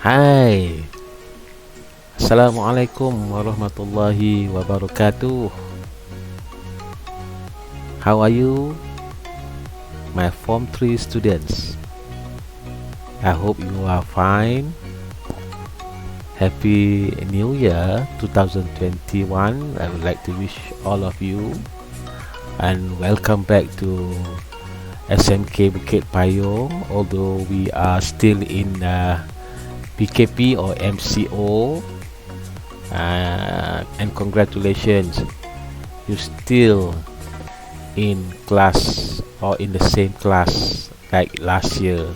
Hai, Assalamualaikum warahmatullahi wabarakatuh. How are you, my Form 3 students? I hope you are fine. Happy New Year 2021. I would like to wish all of you and welcome back to SMK Bukit Payong. Although we are still in PKP or MCO, and congratulations, you still in class or in the same class like last year.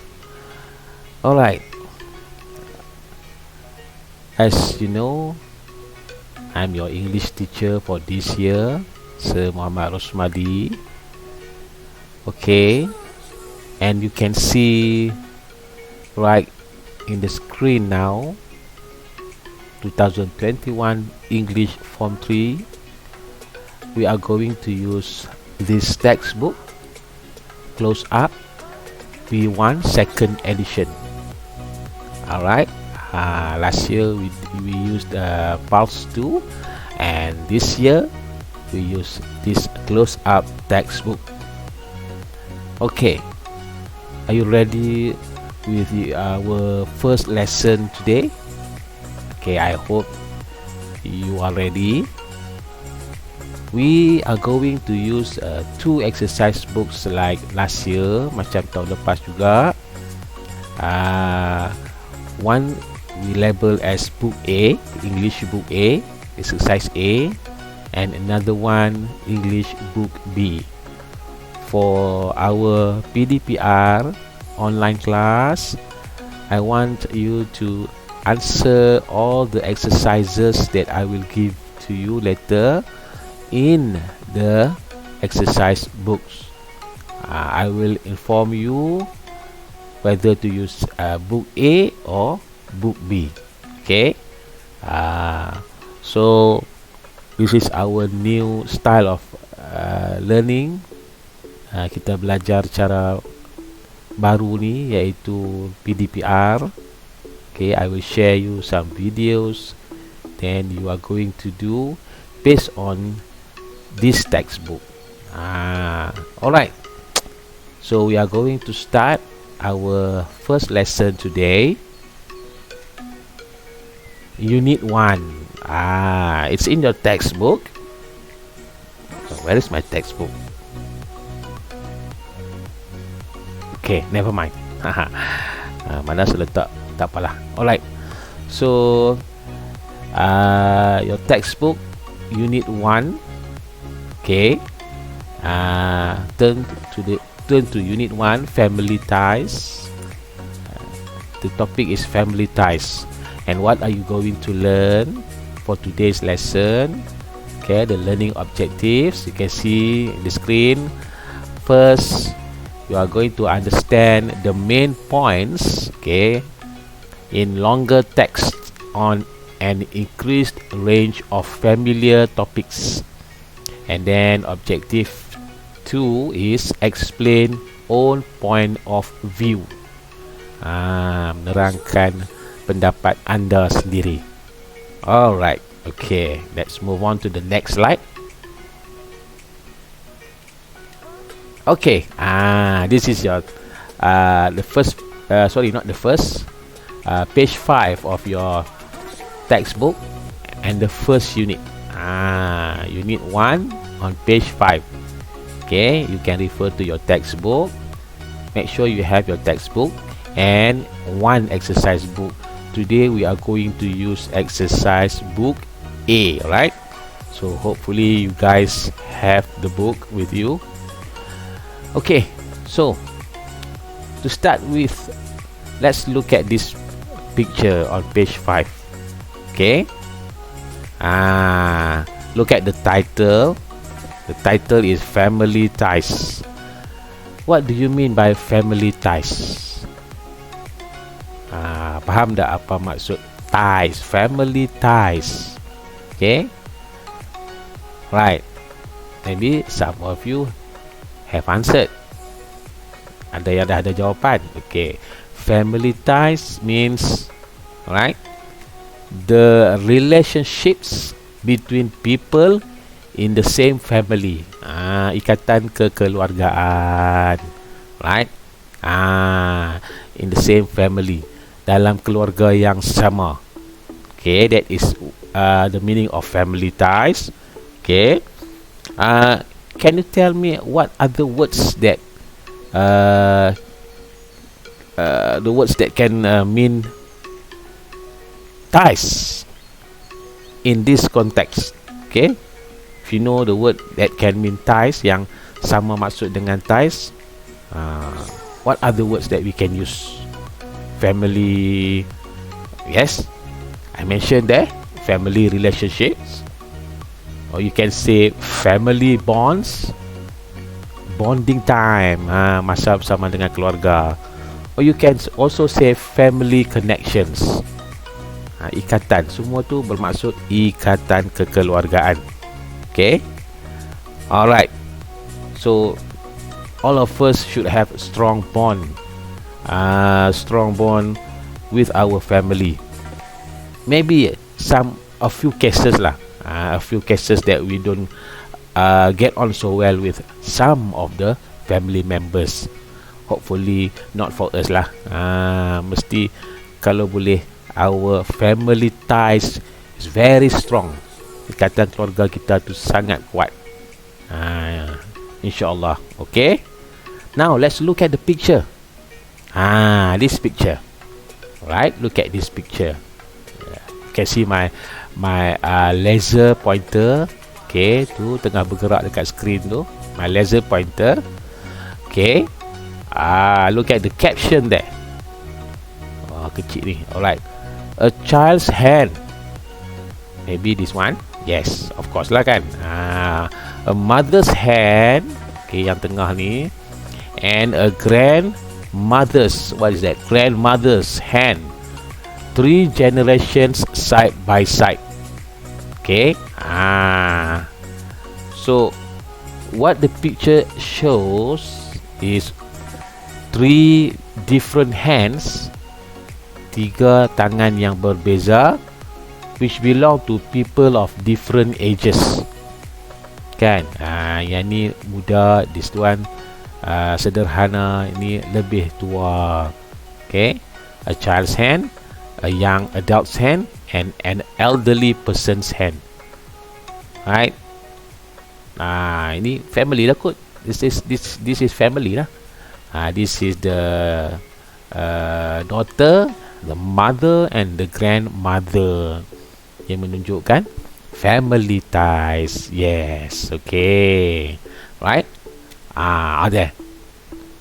Alright, as you know, I'm your English teacher for this year, Sir Muhammad Rosmadi. Okay, and you can see right in the screen now 2021 English Form 3. We are going to use this textbook, Close Up B1 second edition. Alright, last year we used Pulse 2, and this year we use this Close Up textbook. Okay, are you ready with our first lesson today? Okay, I hope you are ready. We are going to use two exercise books like last year, macam tahun lepas juga. One we label as book A, English book A, exercise A, and another one English book B. For our PDPR online class, I want you to answer all the exercises that I will give to you later in the exercise books. I will inform you whether to use book A or book B. Okay, so this is our new style of learning. Kita belajar cara baru ni, iaitu PDPR. Okay, I will share you some videos, then you are going to do based on this textbook. Alright, so we are going to start our first lesson today. Unit 1. It's in your textbook. Where is my textbook? Okay, never mind. Mana saya letak, tak apalah. Alright, so your textbook Unit 1. Okay, turn to Unit 1, Family Ties. The topic is family ties. And what are you going to learn for today's lesson? Okay, the learning objectives you can see in the screen. First, you are going to understand the main points, okay, in longer text on an increased range of familiar topics. And then objective 2 is explain own point of view. Menerangkan pendapat anda sendiri. Alright, okay, let's move on to the next slide. Okay, this is your the first not the first, page 5 of your textbook and the first unit. Unit 1 on page 5. Okay, you can refer to your textbook. Make sure you have your textbook and one exercise book. Today we are going to use exercise book A, right? So hopefully you guys have the book with you. Okay, so to start with, let's look at this picture on page 5. Okay, look at the title. The title is Family Ties. What do you mean by family ties? Faham tak apa maksud ties? Family ties. Okay, right, maybe some of you have answered. Ada yang dah ada jawapan. Okay, family ties means Alright, the relationships between people in the same family. Ikatan kekeluargaan. Right? In the same family, dalam keluarga yang sama. Okay, that is the meaning of family ties. Okay, can you tell me what other words that the words that can mean ties in this context? Okay, if you know the word that can mean ties, yang sama maksud dengan ties, what other words that we can use? Family, yes, I mentioned there, family relationships, or you can say family bonds, bonding time, masa bersama dengan keluarga, or you can also say family connections, ikatan. Semua tu bermaksud ikatan kekeluargaan. Okay, alright, so all of us should have a strong bond with our family. Maybe a few cases lah, a few cases that we don't get on so well with some of the family members. Hopefully not for us lah. Mesti kalau boleh our family ties is very strong. Ikatan keluarga kita tu sangat kuat. InsyaAllah. Okay, now let's look at the picture. This picture. Right, look at this picture. You can see my laser pointer. Okay, tu tengah bergerak dekat screen tu. My laser pointer. Okay, look at the caption there. Kecil ni. Alright, a child's hand. Maybe this one. Yes, of course lah kan. A mother's hand. Okay, yang tengah ni. And a grandmother's, what is that? Grandmother's hand. 3 generations side by side. Okay. So what the picture shows is 3 different hands, 3 tangan yang berbeza, which belong to people of different ages. Kan? Yang ni muda, this one sederhana, ini lebih tua. Okay, a child's hand, a young adult's hand, and an elderly person's hand. Right? Ini family lah kot. This is family lah. This is the daughter, the mother, and the grandmother, yang menunjukkan family ties. Yes. Okay. Right? Are there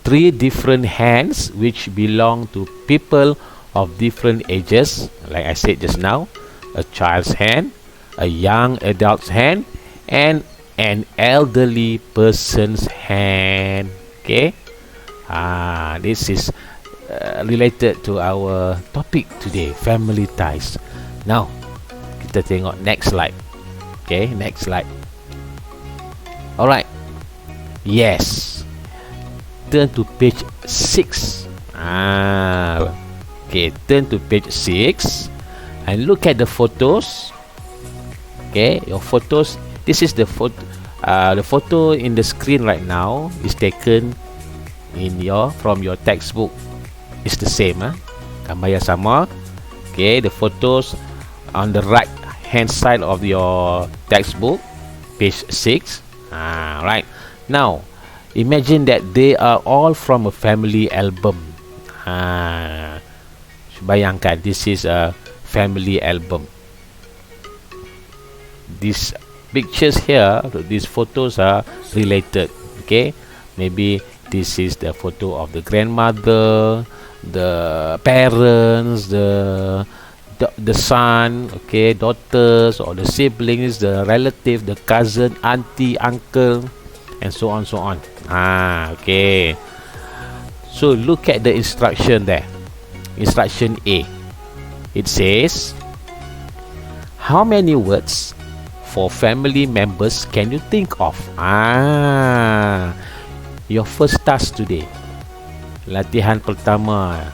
3 different hands which belong to people of different ages, like I said just now, a child's hand, a young adult's hand, and an elderly person's hand. Okay, this is related to our topic today, family ties. Now kita tengok next slide. Okay, next slide. Alright, yes, turn to page 6. Okay, turn to page 6 and look at the photos. Okay, your photos. This is the photo. The photo in the screen right now is taken from your textbook. It's the same, gambar yang sama. Okay, the photos on the right hand side of your textbook, page 6. Right. Now, imagine that they are all from a family album. Bayangkan, this is a family album. These pictures here, these photos are related. Okay, maybe this is the photo of the grandmother, the parents, the son, okay, daughters, or the siblings, the relative, the cousin, auntie, uncle, and so on, so on. Okay, so look at the instruction there. Instruction A, it says, how many words for family members can you think of? Your first task today, latihan pertama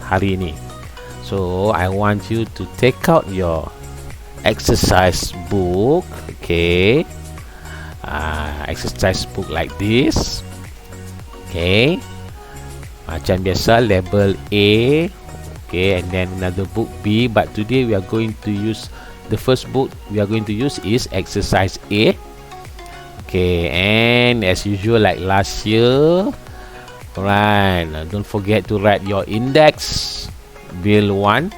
hari ini. So I want you to take out your exercise book. Okay, exercise book like this. Okay, macam biasa label A. Okay, and then another book B, but today we are going to use the first book we are going to use is exercise A. Okay, and as usual like last year, alright, don't forget to write your index, bill 1,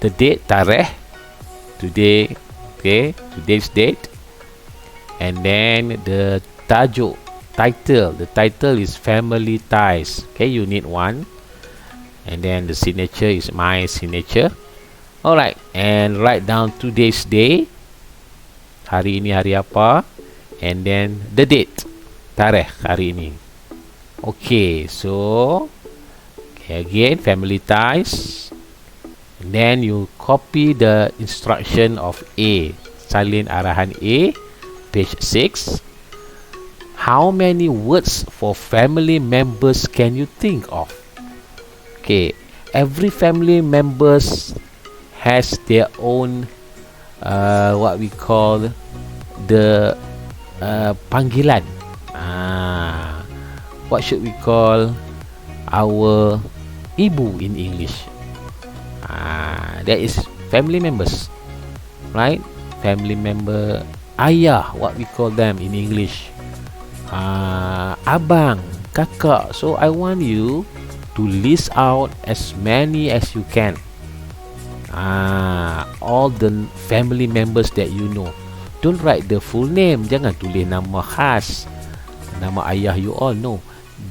the date, tarikh, today, okay, today's date, and then the tajuk, title, the title is family ties. Okay, you need one, and then the signature is my signature. Alright, and write down today's day, hari ini hari apa, and then the date, tarikh hari ini. Okay, so okay, again family ties, and then you copy the instruction of A, salin arahan A, page 6. How many words for family members can you think of? Okay, every family members has their own what we call the panggilan. What should we call our ibu in English? That is family members, right? Family member. Ayah, what we call them in English? Abang, kakak. So I want you to list out as many as you can. All the family members that you know. Don't write the full name. Jangan tulis nama khas, nama ayah you all. No,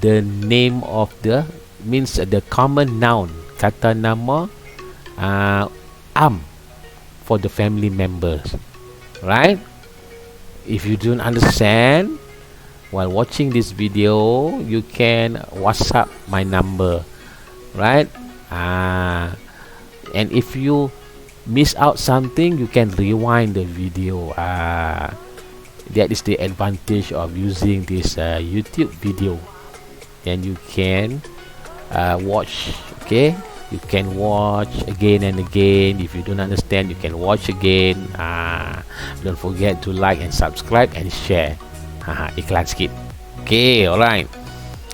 the name of the means the common noun, kata nama for the family members, right? If you don't understand while watching this video, you can WhatsApp my number, right? And if you miss out something, you can rewind the video. That is the advantage of using this YouTube video. Then you can watch. Okay, you can watch again and again. If you don't understand, you can watch again. Don't forget to like and subscribe and share. Iklan skip. Okay, alright.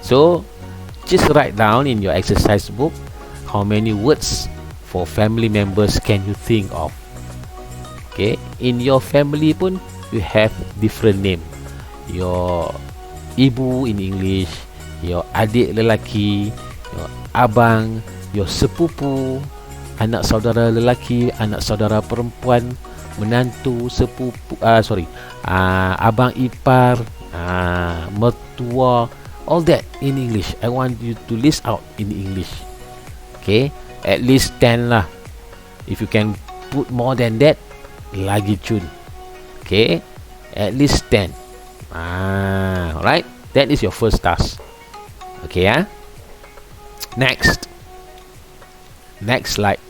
So just write down in your exercise book how many words for family members can you think of. Okay, in your family pun you have different name. Your ibu in English, your adik lelaki, your abang, your sepupu, anak saudara lelaki, anak saudara perempuan, menantu, sepupu, abang ipar, mertua, all that in English. I want you to list out in English. Okay, at least 10 lah. If you can put more than that, lagi cun. Okay, at least 10. Alright, that is your first task. Okay, next slide.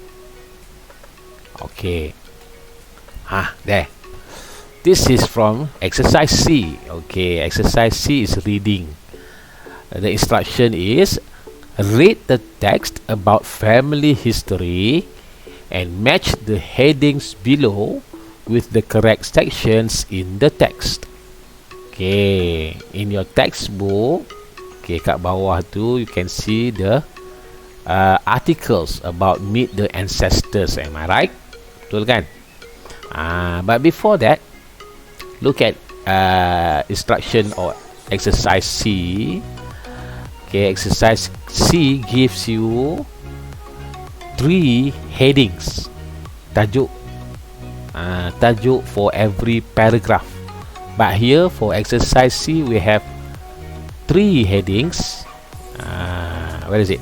Okay, there. This is from exercise C. Okay, exercise C is reading. The instruction is read the text about family history and match the headings below with the correct sections in the text. Okay, in your textbook, okay, kat bawah tu you can see the articles about meet the ancestors. Am I right? Betul kan? But before that, look at instruction or exercise C. Okay, exercise C gives you 3 headings, tajuk for every paragraph. But here for exercise C we have 3 headings. Where is it?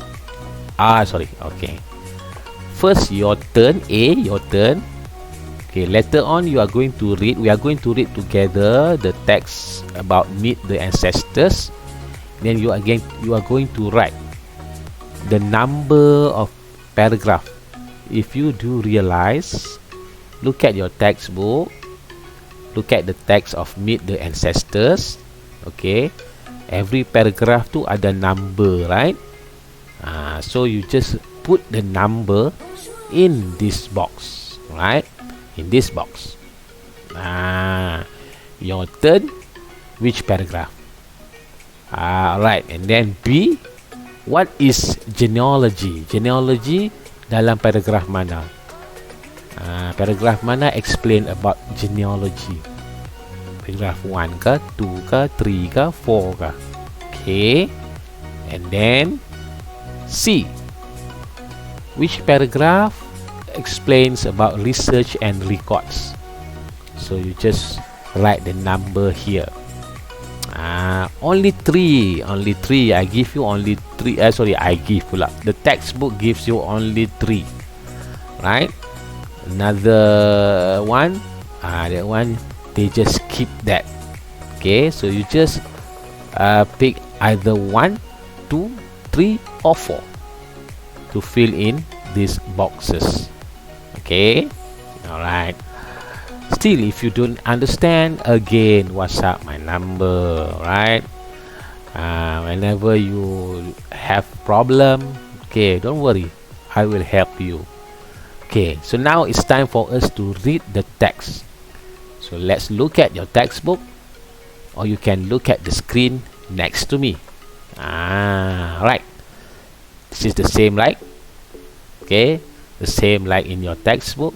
Okay. First, your turn. A, your turn. Okay, later on we are going to read together the text about meet the ancestors. Then you are going to write the number of paragraph. If you do realize, look at your textbook, look at the text of meet the ancestors. Okay, every paragraph tu ada number, right? So you just put the number in this box, right? In this box. Your turn. Which paragraph? Right. And then B, what is genealogy? Genealogy dalam paragraph mana? Paragraph mana explain about genealogy? Paragraph 1 ke, 2 ke, 3 ke, 4 ke? Okay. And then C, which paragraph explains about research and records? So you just write the number here. Only three. I give you only three. I give pula. The textbook gives you only 3. Right? Another one. That one they just keep that. Okay, so you just pick either 1, 2, 3 or 4 to fill in these boxes. Okay, alright. Still, if you don't understand, again, WhatsApp my number, right? Whenever you have problem, okay, don't worry, I will help you. Okay, so now it's time for us to read the text. So let's look at your textbook, or you can look at the screen next to me. Right. This is the same like, okay, the same like in your textbook.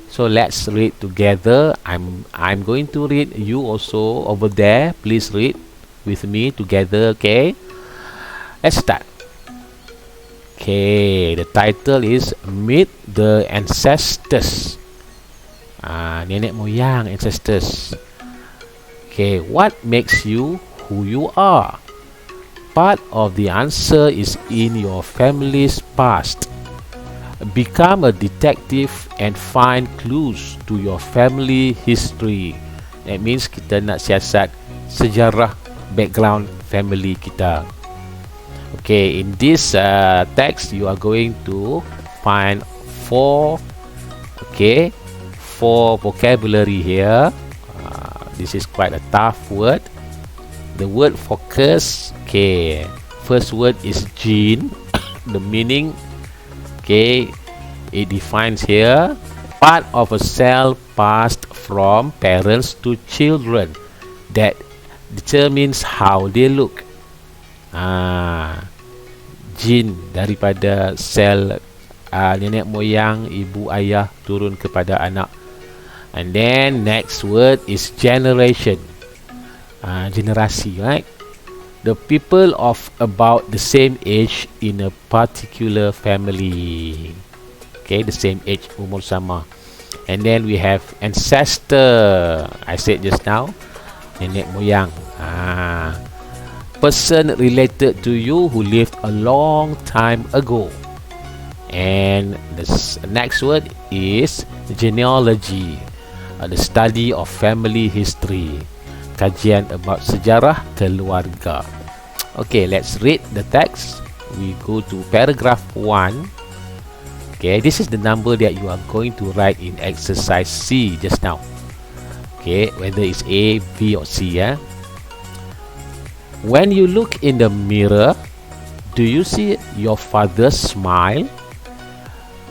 So let's read together. I'm going to read. You also over there, please read with me together. Okay, let's start. Okay, the title is Meet the Ancestors. Nenek moyang, ancestors. Okay, what makes you who you are? Part of the answer is in your family's past. Become a detective and find clues to your family history. That means kita nak siasat sejarah background family kita. Okay, in this text you are going to find 4 vocabulary here. This is quite a tough word. The word focus. Okay, first word is gene. The meaning, okay, it defines here part of a cell passed from parents to children that determines how they look. Gene daripada sel nenek moyang, ibu ayah turun kepada anak. And then next word is generation. Generasi, right? The people of about the same age in a particular family. Okay, the same age, umur sama. And then we have ancestor. I said just now, nenek moyang. Person related to you who lived a long time ago. And the next word is genealogy, the study of family history. Kajian about sejarah keluarga. Okay, let's read the text. We go to paragraph 1. Okay, this is the number that you are going to write in exercise C just now. Okay, whether it's A, B or C. When you look in the mirror, do you see your father's smile?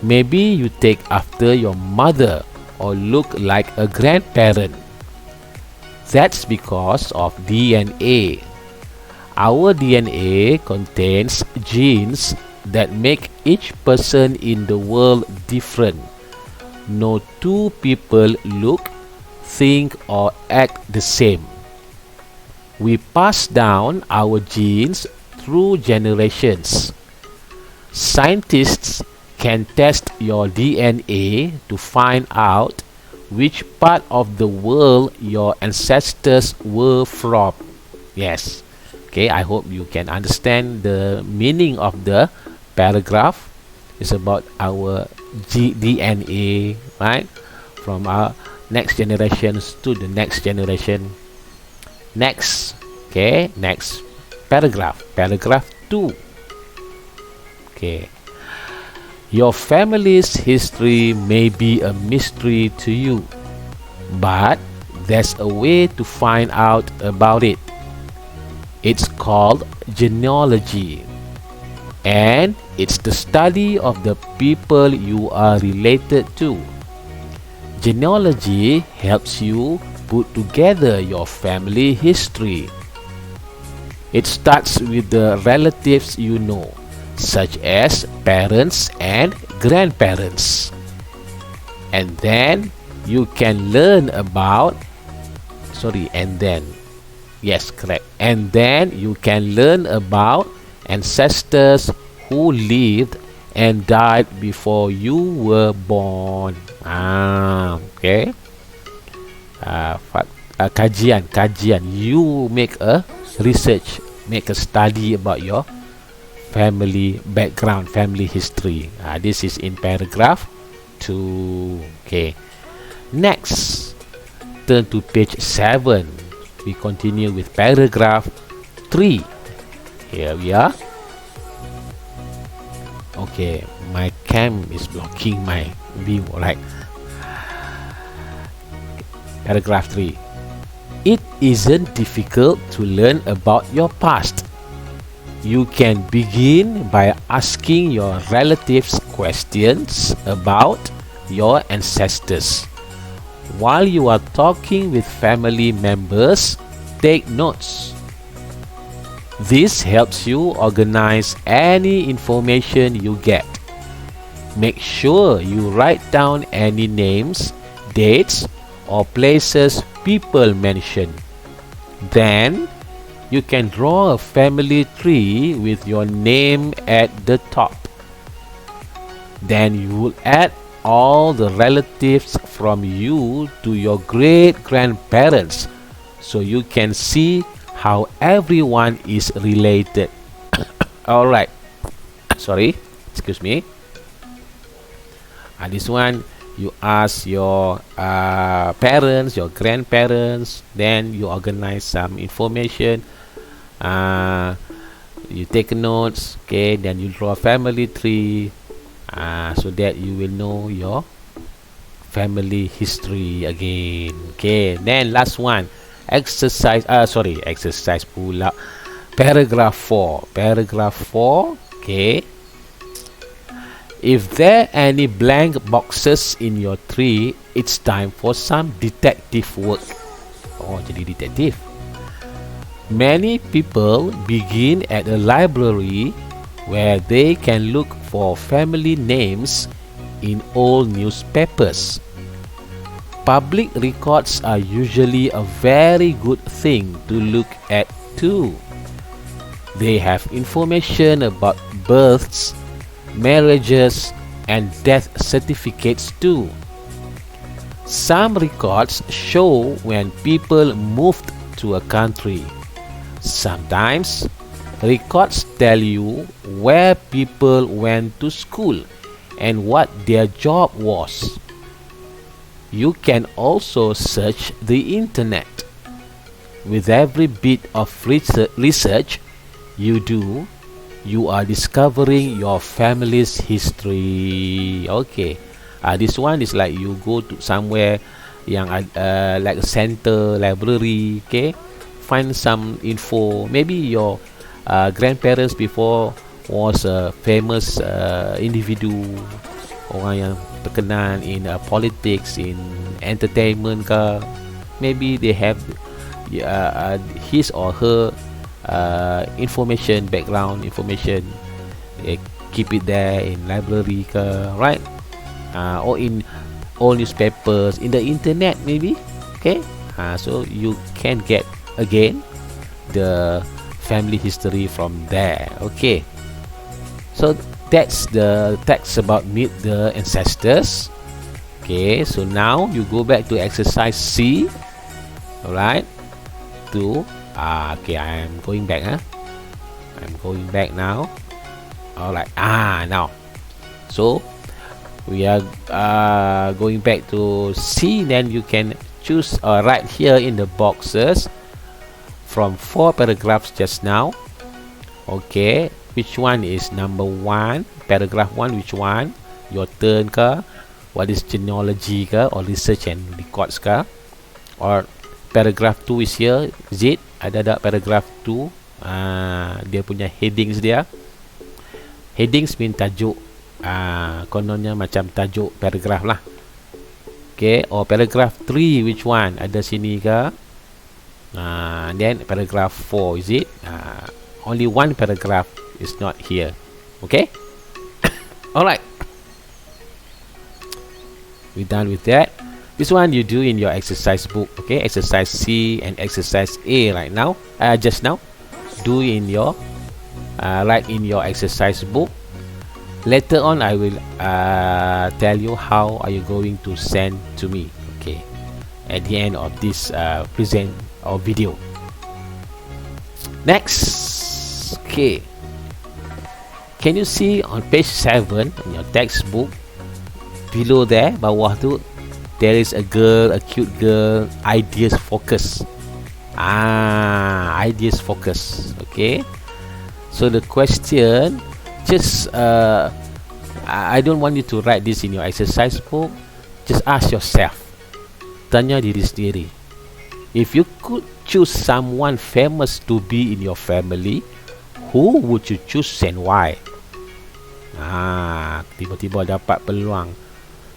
Maybe you take after your mother or look like a grandparent. That's because of DNA. Our DNA contains genes that make each person in the world different. No two people look, think or act the same. We pass down our genes through generations. Scientists can test your DNA to find out which part of the world your ancestors were from. Yes. Okay, I hope you can understand the meaning of the paragraph. It's about our DNA, right? From our next generations to the next generation. Next. Okay, next paragraph. Paragraph 2. Okay. Your family's history may be a mystery to you, but there's a way to find out about it. It's called genealogy, and It's the study of the people you are related to. Genealogy helps you put together your family history. It starts with the relatives you know, such as parents and grandparents. And then you can learn about and then you can learn about ancestors who lived and died before you were born. Okay. Kajian. You make a research, make a study about your family background, family history. This is in paragraph 2. Okay. Next, turn to page 7. We continue with paragraph 3. Here we are. Okay, my cam is blocking my view. Alright. Paragraph 3. It isn't difficult to learn about your past. You can begin by asking your relatives questions about your ancestors. While you are talking with family members, take notes. This helps you organize any information you get. Make sure you write down any names, dates, or places people mention. Then, you can draw a family tree with your name at the top. Then you will add all the relatives from you to your great-grandparents so you can see how everyone is related. Alright. Sorry. Excuse me. This one, you ask your parents, your grandparents, then you organize some information. You take notes, okay, then you draw a family tree, so that you will know your family history again. Okay, then last one, exercise pula. Paragraph 4. Okay. If there are any blank boxes in your tree, it's time for some detective work. Jadi detektif. Many people begin at a library where they can look for family names in old newspapers. Public records are usually a very good thing to look at too. They have information about births, marriages, and death certificates too. Some records show when people moved to a country. Sometimes records tell you where people went to school and what their job was. You can also search the internet. With every bit of research you do, you are discovering your family's history. Okay. This one is like you go to somewhere yang like a center, library, okay? Find some info. Maybe your grandparents before was a famous individual, orang yang terkenal in politics, in entertainment ke. Maybe they have his or her information, background information. Keep it there in library ke, right? Or in all newspapers, in the internet maybe. Okay. So you can get again the family history from there. Okay. So that's the text about meet the ancestors. Okay. So now you go back to exercise C. Alright. Okay, I'm going back. I'm going back now. Alright. Now. So we are going back to C. Then you can choose right here in the boxes from 4 paragraphs just now. Okay, which one is number 1? Paragraph 1, which one? Your turn ka? What is genealogy ka? Or research and records ka? Or paragraph 2 is here. Is it? Ada paragraph 2. Dia punya headings dia. Headings mean tajuk, kononnya macam tajuk paragraf lah. Okay, or paragraph 3, which one? Ada sini ke? Then paragraph 4, is it? Only one paragraph is not here. Okay? Alright. We're done with that. This one you do in your exercise book. Okay, exercise C and exercise A right now. Just now. Do in your write in your exercise book. Later on I will tell you how are you going to send to me. Okay, at the end of this present or video. Next. Okay, can you see on page 7 in your textbook, below there, bawah tu, there is a girl, a cute girl, ideas focus. Ideas focus. Okay, so the question, just I don't want you to write this in your exercise book. Just ask yourself, tanya diri sendiri, if you could choose someone famous to be in your family, who would you choose and why? Tiba-tiba dapat peluang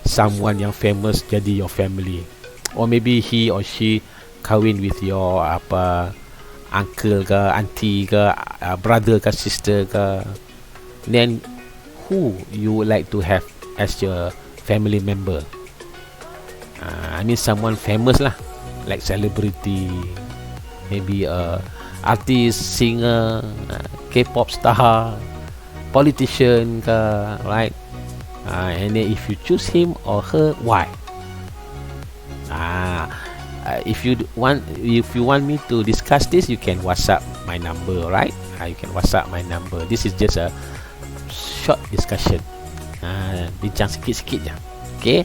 someone yang famous jadi your family, or maybe he or she kahwin with your uncle ke, auntie ke, brother ke, sister ke. Then who you would like to have as your family member? I mean someone famous lah, like celebrity, maybe artist, singer, K-pop star, politician ke, right? And then if you choose him or her, why? If you want me to discuss this, you can WhatsApp my number, right? You can WhatsApp my number. This is just a short discussion. Bincang sikit-sikit je. Okay.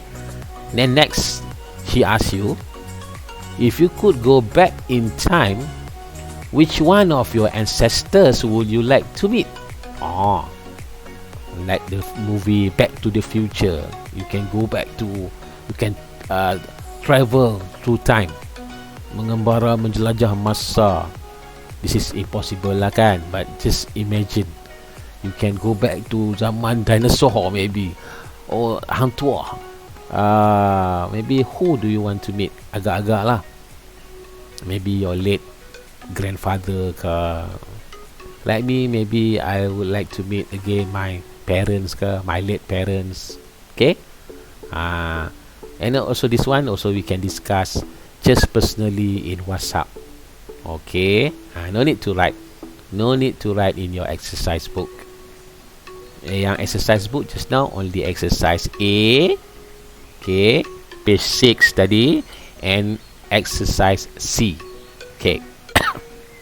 Then next, she asks you, if you could go back in time, which one of your ancestors would you like to meet? Like the movie Back to the Future, you can go back to, you can travel through time, mengembara, menjelajah masa. This is impossible lah kan, but just imagine you can go back to zaman dinosaur maybe, or hang tua. Maybe who do you want to meet? Agak-agak lah, maybe your late grandfather ke. Like me, maybe I would like to meet again my parents ke, my late parents. Okay. And also this one also we can discuss just personally in WhatsApp. Okay. No need to write. No need to write in your exercise book. Yang exercise book just now only exercise A. Okay. Page 6 tadi, and exercise C. Okay.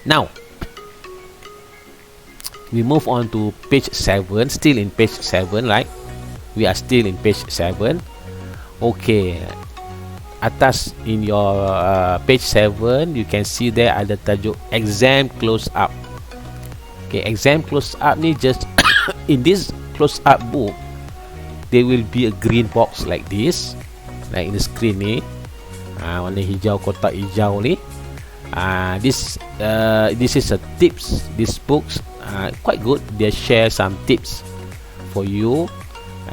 Now we move on to page 7. Still in page 7, right? We are still in page 7. Okay, atas in your page 7 you can see there ada tajuk exam close up. Okay, exam close up ni just in this close up book there will be a green box like this, like in the screen ni, warna hijau, kotak hijau ni. This is a tips. This books quite good. They share some tips for you,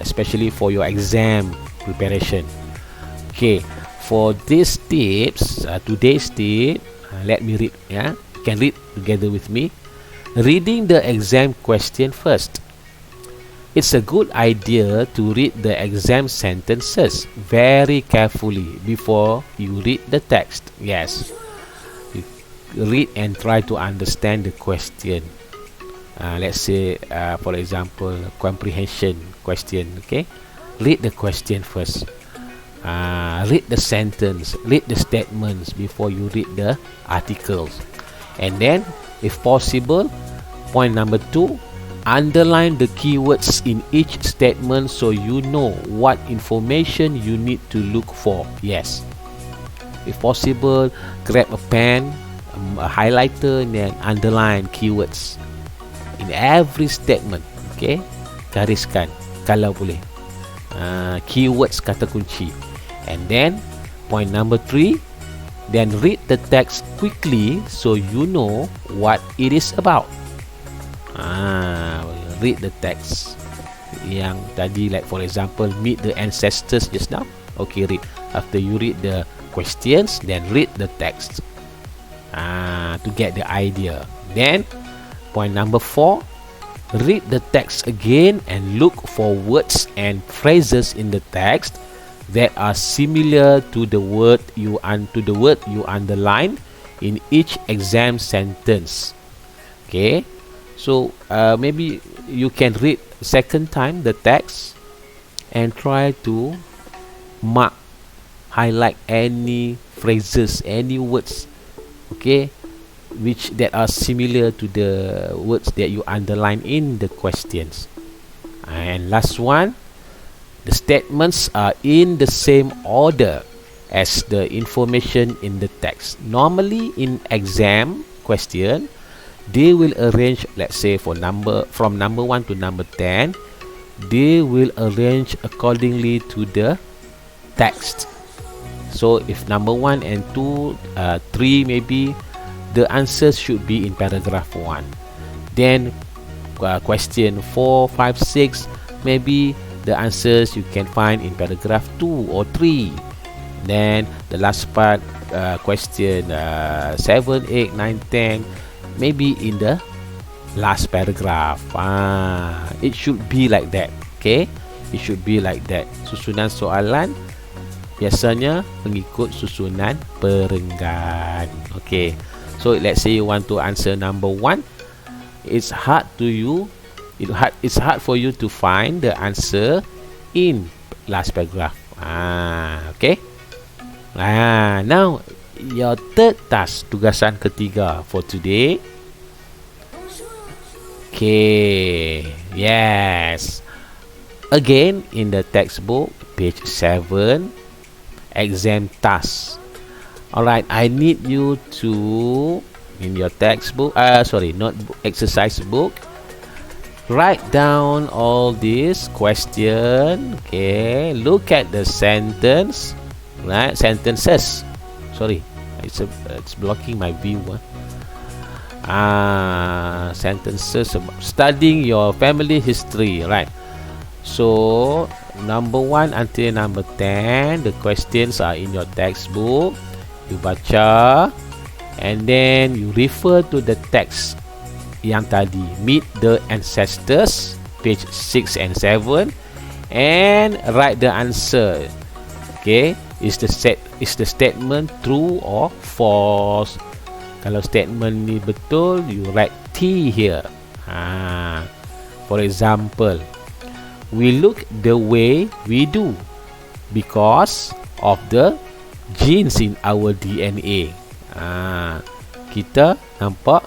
especially for your exam preparation. Okay, for these tips, today's tip, let me read. You can read together with me. Reading the exam question first. It's a good idea to read the exam sentences very carefully before you read the text. Yes, you read and try to understand the question. Let's say for example, comprehension question. Okay, read the question first. Read the sentence, read the statements before you read the articles. And then if possible, point number 2, underline the keywords in each statement so you know what information you need to look for. Yes, if possible, grab a pen, a highlighter, and then underline keywords in every statement. Okay, gariskan kalau boleh keywords, kata kunci. And then point number 3, then read the text quickly so you know what it is about. read the text yang tadi, like for example meet the ancestors just now. Okay, read. After you read the questions, then read the text to get the idea. Then point number 4, read the text again and look for words and phrases in the text that are similar to the word you underline in each exam sentence. Okay, so maybe you can read second time the text and try to mark, highlight any phrases, any words, okay, which that are similar to the words that you underline in the questions. And last one, the statements are in the same order as the information in the text. Normally in exam question, they will arrange, let's say for from number 1 to number 10, they will arrange accordingly to the text. So if number 1 and 2, 3 maybe, the answers should be in paragraph 1. Then question 4, 5, 6, maybe the answers you can find in paragraph 2 or 3. Then the last part, question 7, 8, 9, 10, maybe in the last paragraph. It should be like that. Okay, it should be like that. Susunan soalan biasanya mengikut susunan perenggan. Okay, so let's say you want to answer number 1. It's hard for you to find the answer in last paragraph. Okay. Now your third task, tugasan ketiga for today. Okay, yes. Again in the textbook, page 7, exam task. Alright, I need you to, in your textbook, notebook, exercise book, write down all this question. Okay, look at the sentence, right? Sentences. Sorry, it's blocking my view. Sentences about studying your family history, right? So number 1 until number 10, the questions are in your textbook. You baca and then you refer to the text yang tadi, meet the ancestors, page 6 and 7, and write the answer. Okay, is the statement true or false? Kalau statement ni betul, you write T here. For example, we look the way we do because of the genes in our DNA. Kita nampak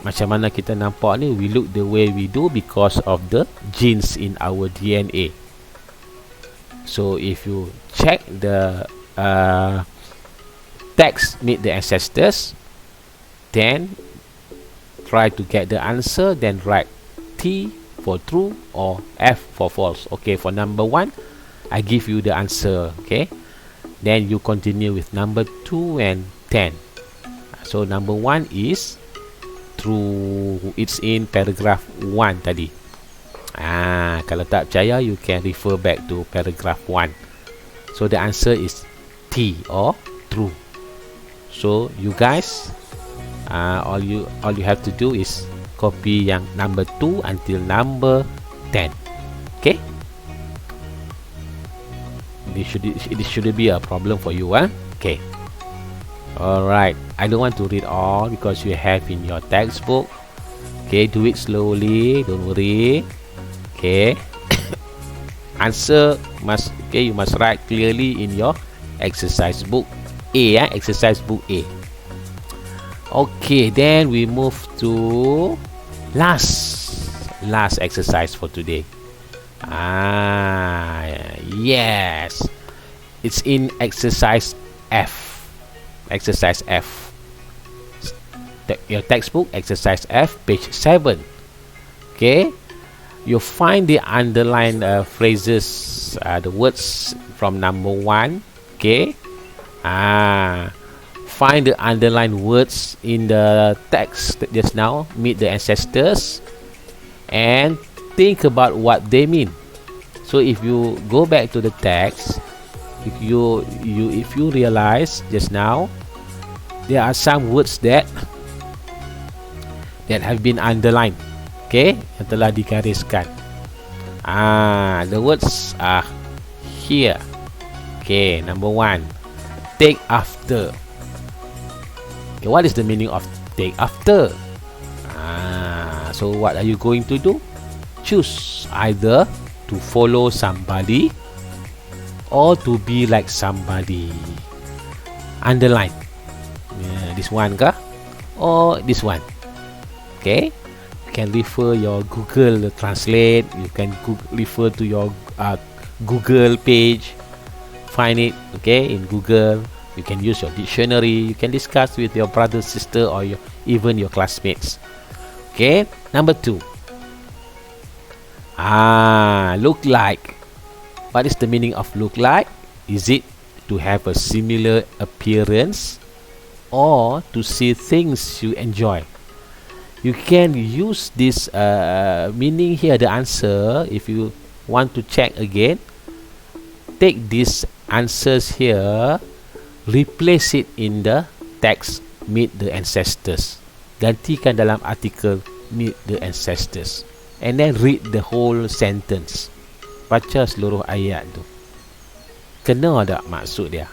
macam mana kita nampak ni, we look the way we do because of the genes in our DNA. So if you check the text meet the ancestors, then try to get the answer, then write T for true or F for false. Okay, for number 1, I give you the answer. Okay, then you continue with number 2 and 10. So number 1 is true, it's in paragraph 1 tadi. Kalau tak percaya, you can refer back to paragraph 1. So the answer is T or true. So you guys, all you have to do is copy yang number 2 until number 10. Okay, this should be a problem for you. Okay, alright, I don't want to read all because you have in your textbook. Okay, do it slowly, don't worry. Okay. Answer must, you must write clearly in your exercise book A. Exercise book A. Okay, then we move to last exercise for today. Yes, it's in exercise F. Exercise F. Your textbook, exercise F, page 7. Okay, you find the underlined phrases, the words from number 1. Okay, find the underlined words in the text just now, meet the ancestors, and think about what they mean. So if you go back to the text, if you realize just now, there are some words that have been underlined, okay, yang telah digariskan. The words are here. Okay, number 1, take after. Okay, what is the meaning of take after? So what are you going to do? Choose either to follow somebody or to be like somebody. Underline. This one kah? Or this one? Okay. You can refer your Google Translate. You can refer to your Google page. Find it, okay, in Google. You can use your dictionary. You can discuss with your brother, sister, or even your classmates. Okay. Number 2. Look like. What is the meaning of look like? Is it to have a similar appearance or to see things you enjoy? You can use this meaning here, the answer. If you want to check again, take these answers here, replace it in the text meet the ancestors. Gantikan dalam artikel meet the ancestors, and then read the whole sentence. Baca seluruh ayat tu. Kena tak maksud dia?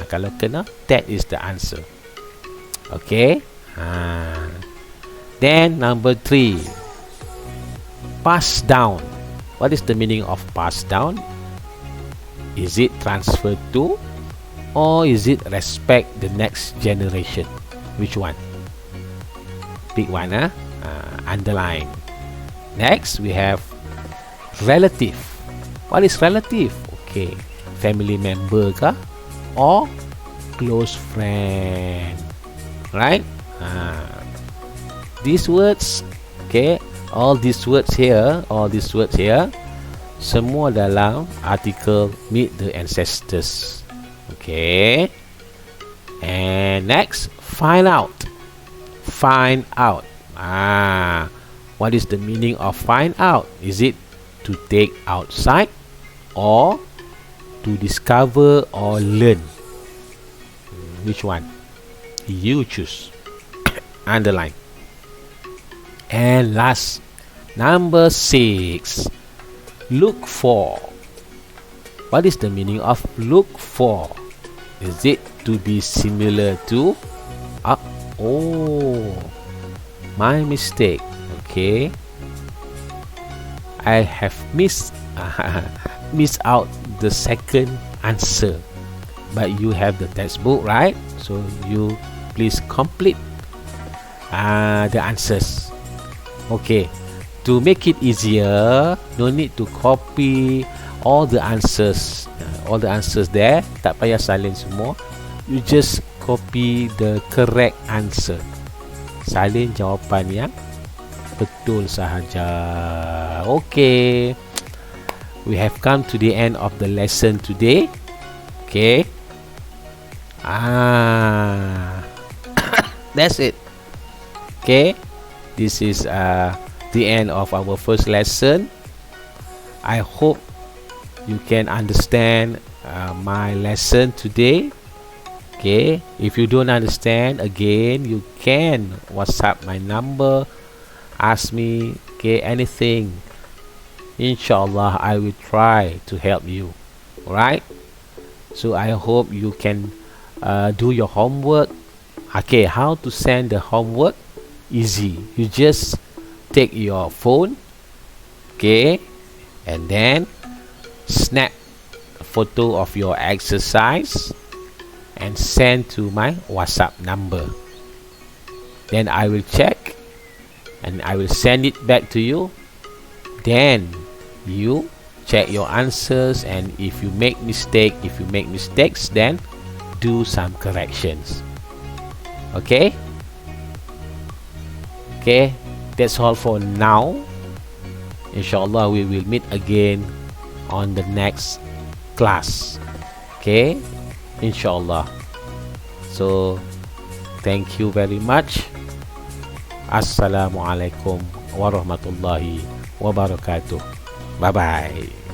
Kalau kena, that is the answer. Okay. Then number 3, pass down. What is the meaning of pass down? Is it transfer to, or is it respect the next generation? Which one? Big one, underline. Next, we have relative. What is relative? Okay, family member kah, or close friend, right? These words, okay, all these words here, semua dalam artikel meet the ancestors. Okay. And next, find out. Find out. What is the meaning of find out? Is it to take outside or to discover or learn? Which one? You choose. Underline. And last, number 6, look for. What is the meaning of look for? Is it to be similar to? My mistake. Okay, I have missed out the second answer, but you have the textbook, right? So you please complete the answers. Okay, to make it easier, no need to copy all the answers there. Tak payah salin semua. You just copy the correct answer. Salin jawapan yang betul sahaja. Okay, we have come to the end of the lesson today. Okay. That's it. Okay, this is the end of our first lesson. I hope you can understand my lesson today. Okay, if you don't understand, again, you can WhatsApp my number, ask me, okay, anything. Inshallah, I will try to help you. Alright, so I hope you can do your homework. Okay, how to send the homework? Easy. You just take your phone, okay, and then snap a photo of your exercise and send to my WhatsApp number. Then I will check and I will send it back to you. Then you check your answers, and if you make mistakes, then do some corrections. Okay, that's all for now. Inshallah, we will meet again on the next class. Okay, inshallah. So thank you very much. Assalamualaikum warahmatullahi wabarakatuh. Bye bye.